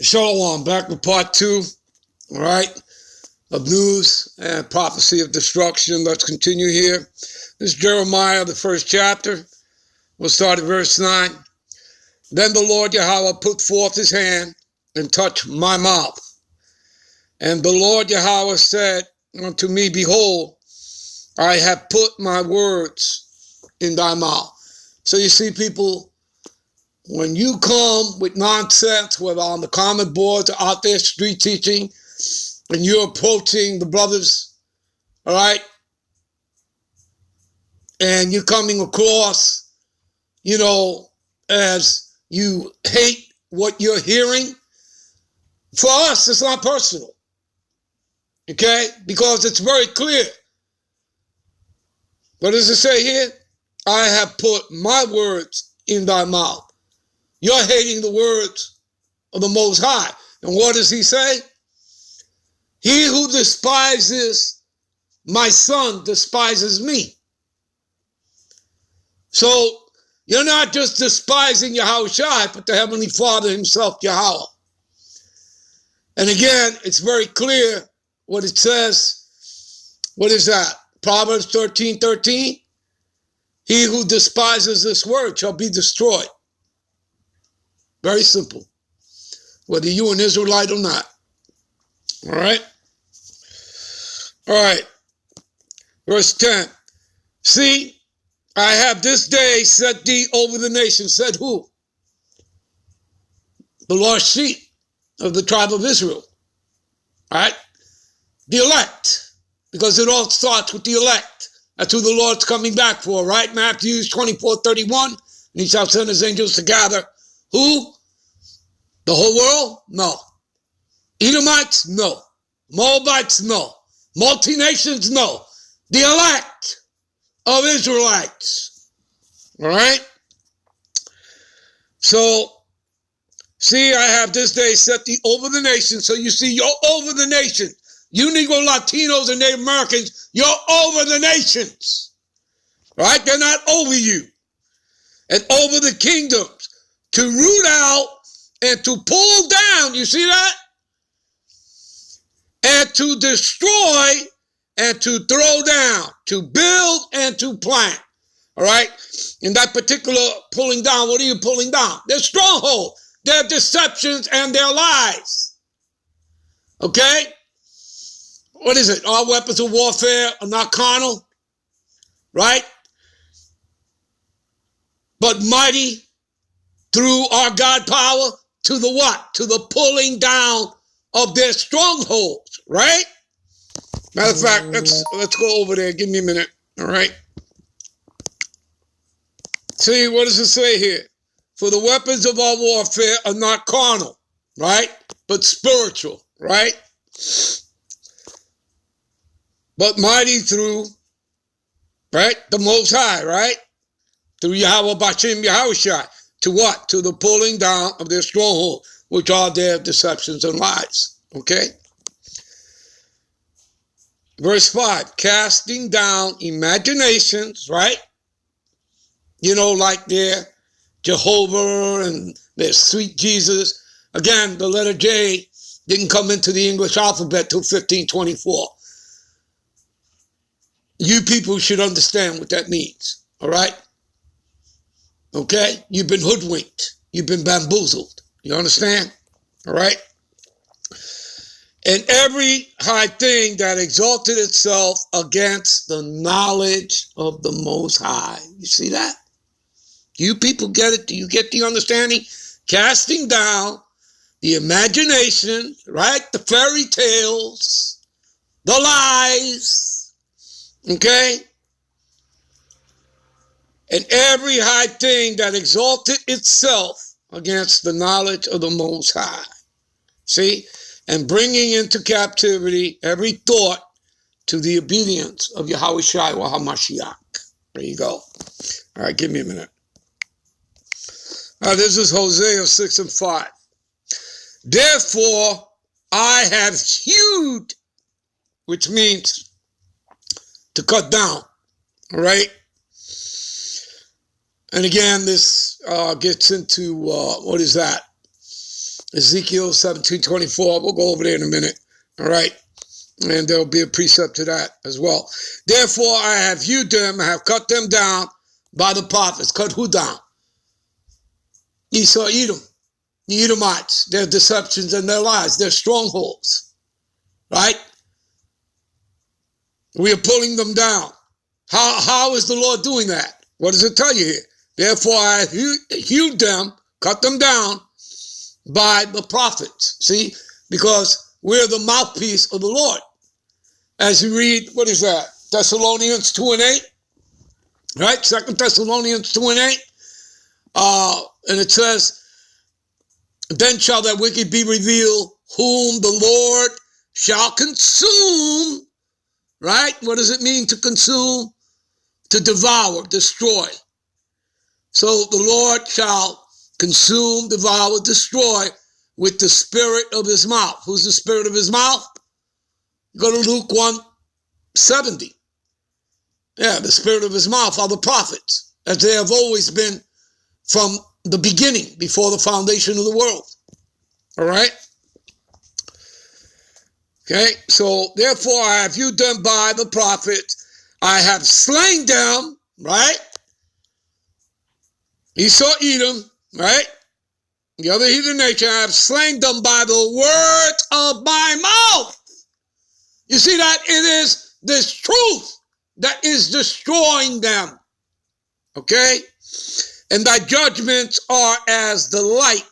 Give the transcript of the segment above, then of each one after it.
Shalom, back with part 2, all right, of news and prophecy of destruction. Let's continue here. This is Jeremiah, the first chapter. We'll start at verse 9. Then the Lord Yahweh put forth his hand and touched my mouth. And the Lord Yahweh said unto me, Behold, I have put my words in thy mouth. So you see, people, when you come with nonsense, whether on the comment boards or out there street teaching, and you're approaching the brothers, all right, and you're coming across, as you hate what you're hearing, for us, it's not personal, okay? Because it's very clear. What does it say here? I have put my words in thy mouth. You're hating the words of the Most High. And what does he say? He who despises my son despises me. So you're not just despising Yahushua, but the Heavenly Father himself, Yahweh. And again, it's very clear what it says. What is that? Proverbs 13:13. He who despises this word shall be destroyed. Very simple. Whether you're an Israelite or not. All right? All right. Verse 10. See, I have this day set thee over the nation. Said who? The lost sheep of the tribe of Israel. All right? The elect. Because it all starts with the elect. That's who the Lord's coming back for, right? Matthew 24:31. And he shall send his angels to gather. Who? The whole world? No. Edomites? No. Moabites? No. Multi-nations? No. The elect of Israelites. All right? So, see, I have this day set thee over the nation. So you see, you're over the nation. You Negro Latinos and Native Americans, you're over the nations. Right? They're not over you. And over the kingdoms. To root out and to pull down, you see that? And to destroy and to throw down, to build and to plant. All right? In that particular pulling down, what are you pulling down? Their stronghold, their deceptions and their lies. Okay? What is it? Our weapons of warfare are not carnal, right? But mighty through our God power to the what? To the pulling down of their strongholds, right? Matter of fact, let's go over there. Give me a minute, all right? See, what does it say here? For the weapons of our warfare are not carnal, right? But spiritual, right? But mighty through, right? The Most High, right? Through Yahweh Bashim Yahushua. To what? To the pulling down of their stronghold, which are their deceptions and lies. Okay? Verse 5, casting down imaginations, right? Like their Jehovah and their sweet Jesus. Again, the letter J didn't come into the English alphabet till 1524. You people should understand what that means, all right? Okay? You've been hoodwinked. You've been bamboozled. You understand? All right? And every high thing that exalted itself against the knowledge of the Most High. You see that? You people get it? Do you get the understanding? Casting down the imagination, right? The fairy tales, the lies, okay? And every high thing that exalted itself against the knowledge of the Most High. See? And bringing into captivity every thought to the obedience of Yahushua HaMashiach. There you go. All right, give me a minute. This is Hosea 6:5. Therefore, I have hewed, which means to cut down, all right? And again, this gets into, what is that? Ezekiel 17:24. We'll go over there in a minute. All right. And there'll be a precept to that as well. Therefore, I have hewed them, I have cut them down by the prophets. Cut who down? Esau, Edom, the Edomites, their deceptions and their lies, their strongholds. Right? We are pulling them down. How is the Lord doing that? What does it tell you here? Therefore, I hewed them, cut them down by the prophets. See? Because we're the mouthpiece of the Lord. As you read, what is that? Thessalonians 2:8, right? 2 Thessalonians 2:8. And it says, then shall that wicked be revealed, whom the Lord shall consume, right? What does it mean to consume? To devour, destroy. So the Lord shall consume, devour, destroy with the spirit of his mouth. Who's the spirit of his mouth? Go to Luke 1:70. Yeah, the spirit of his mouth are the prophets, as they have always been from the beginning, before the foundation of the world. All right? Okay, so therefore I have hewed them by the prophets. I have slain them, right? Esau, Edom, right? The other heathen nation, I have slain them by the words of my mouth. You see that? It is this truth that is destroying them. Okay? And thy judgments are as the light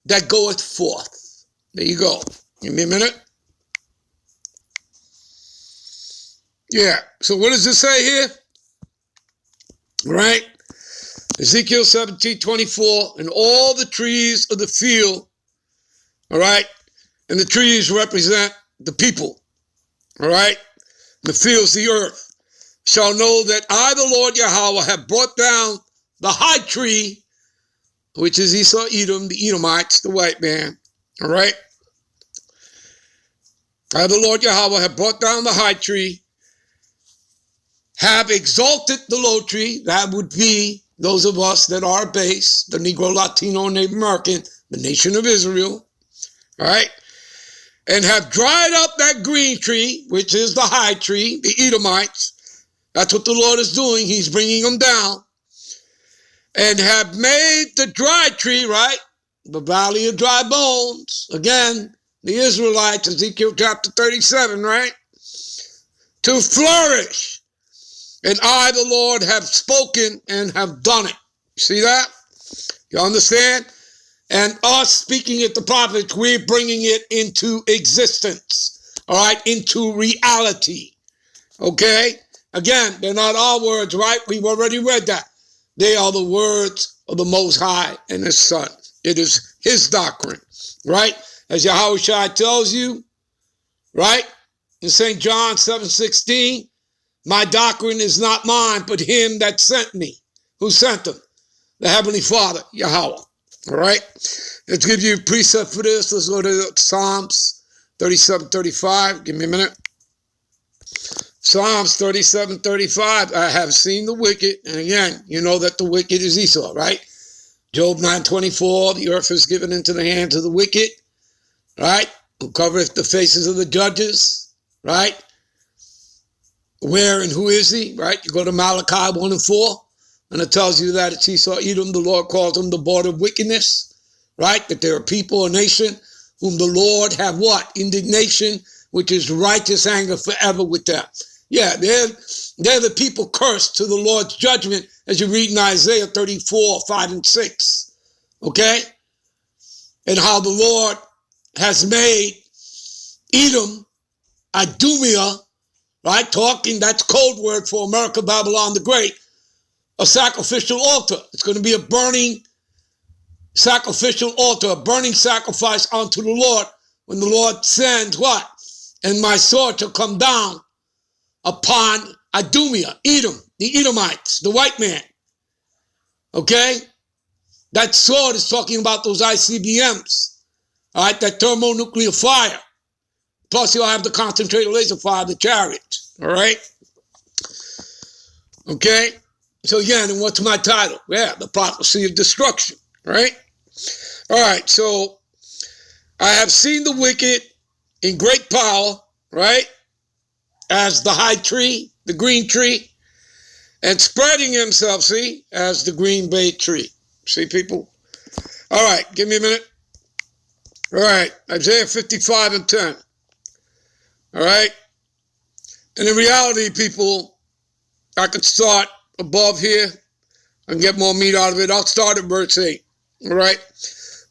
that goeth forth. There you go. Give me a minute. Yeah. So what does it say here? Right? Ezekiel 17:24. And all the trees of the field, all right? And the trees represent the people. All right? The fields, the earth, shall know that I, the Lord Yahweh, have brought down the high tree, which is Esau, Edom, the Edomites, the white man. All right? I, the Lord Yahweh, have brought down the high tree, have exalted the low tree. That would be those of us that are base, the Negro, Latino, Native American, the nation of Israel. All right? And have dried up that green tree, which is the high tree, the Edomites. That's what the Lord is doing. He's bringing them down. And have made the dry tree, right? The valley of dry bones. Again, the Israelites, Ezekiel chapter 37, right? To flourish. And I, the Lord, have spoken and have done it. See that? You understand? And us speaking at the prophets, we're bringing it into existence. All right? Into reality. Okay? Again, they're not our words, right? We've already read that. They are the words of the Most High and His Son. It is His doctrine, right? As Yahushua tells you, right? In St. John 7:16, my doctrine is not mine, but Him that sent me. Who sent Him? The Heavenly Father, Yahweh. All right? Let's give you a precept for this. Let's go to Psalms 37:35. Give me a minute. Psalms 37:35. I have seen the wicked. And again, you know that the wicked is Esau, right? Job 9:24. The earth is given into the hands of the wicked, right? Who covereth the faces of the judges, right? Where and who is he, right? You go to Malachi 1:4. And it tells you that it's Esau, Edom. The Lord calls them the border of wickedness, right? That they're a people, a nation, whom the Lord have what? Indignation, which is righteous anger forever with them. Yeah, they're the people cursed to the Lord's judgment, as you read in Isaiah 34:5-6. Okay? And how the Lord has made Edom, Idumea, right? Talking, that's code word for America, Babylon the Great, a sacrificial altar. It's going to be a burning sacrificial altar, a burning sacrifice unto the Lord when the Lord sends what? And my sword shall come down upon Idumea, Edom, the Edomites, the white man. Okay? That sword is talking about those ICBMs, all right, that thermonuclear fire. Plus you'll have the concentrated laser fire, the chariots, all right? Okay? So again, and what's my title? Yeah, the prophecy of destruction, right? All right, so I have seen the wicked in great power, right? As the high tree, the green tree, and spreading himself, see, as the green bay tree. See, people? All right, give me a minute. All right, Isaiah 55 and 10. All right? And in reality, people, I could start above here and get more meat out of it. I'll start at verse 8. All right?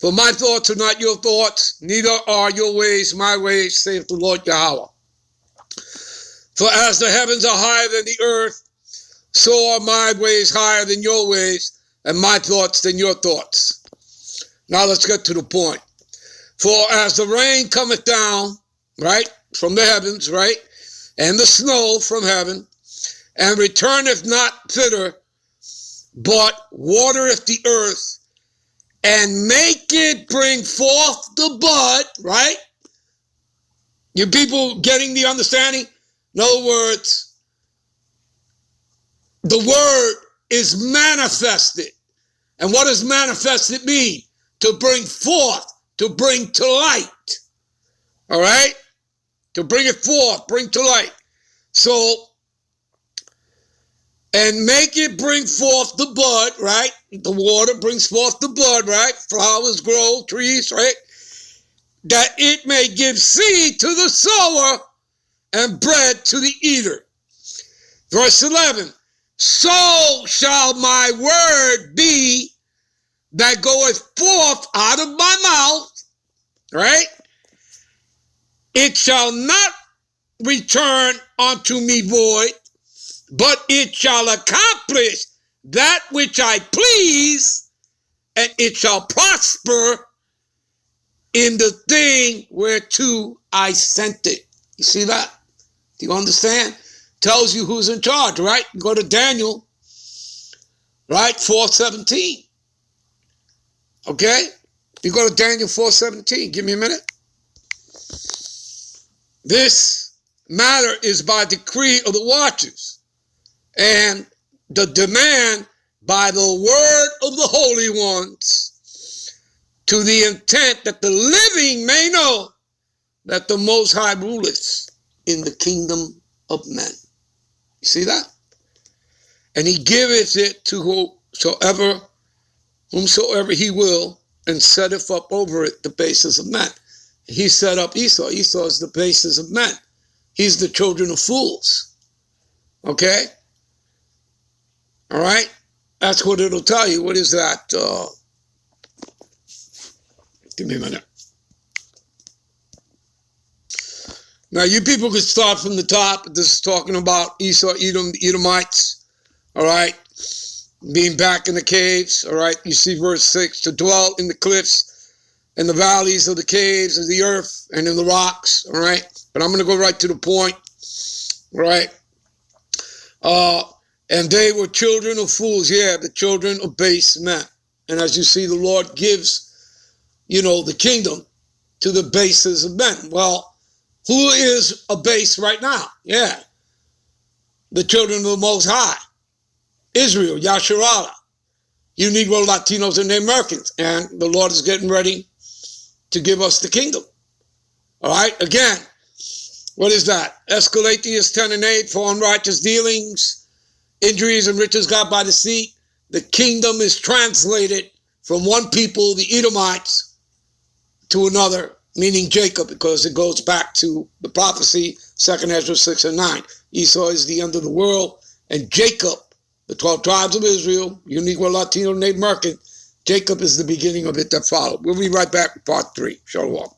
For my thoughts are not your thoughts, neither are your ways my ways, saith the Lord Yahweh. For as the heavens are higher than the earth, so are my ways higher than your ways, and my thoughts than your thoughts. Now let's get to the point. For as the rain cometh down, right, from the heavens, right, and the snow from heaven, and returneth not thither, but watereth the earth, and make it bring forth the bud, right? You people getting the understanding? In other words, the word is manifested. And what does manifested mean? To bring forth, to bring to light. All right? To bring it forth, bring to light. So, and make it bring forth the bud, right? The water brings forth the bud, right? Flowers grow, trees, right? That it may give seed to the sower and bread to the eater. Verse 11, so shall my word be that goeth forth out of my mouth, right? It shall not return unto me void, but it shall accomplish that which I please, and it shall prosper in the thing whereto I sent it. You see that? Do you understand? Tells you who's in charge, right? Go to Daniel, right? 4:17. Okay? You go to Daniel 4:17. Give me a minute. This matter is by decree of the watchers, and the demand by the word of the holy ones, to the intent that the living may know that the Most High ruleth in the kingdom of men. You see that? And he giveth it to whomsoever he will, and setteth up over it the basis of men. He set up Esau. Esau is the basis of men. He's the children of fools. Okay? All right? That's what it'll tell you. What is that? Give me a minute. Now, you people could start from the top. This is talking about Esau, Edom, the Edomites. All right? Being back in the caves. All right? You see verse 6. To dwell in the cliffs and the valleys of the caves of the earth and in the rocks. All right? But I'm going to go right to the point. All right? And they were children of fools. Yeah, the children of base men. And as you see, the Lord gives, the kingdom to the bases of men. Well, who is a base right now? Yeah. The children of the Most High. Israel, Yasharala. You Negro, Latinos, and the Americans. And the Lord is getting ready to give us the kingdom. All right? Again, what is that? Escalatius 10 and 8, for unrighteous dealings, injuries and riches got by deceit. The kingdom is translated from one people, the Edomites, to another, meaning Jacob, because it goes back to the prophecy, 2nd Ezra 6 and 9. Esau is the end of the world, and Jacob, the 12 tribes of Israel, Negro, Latino, Native American, Jacob is the beginning of it that followed. We'll be right back with part 3. Shalom.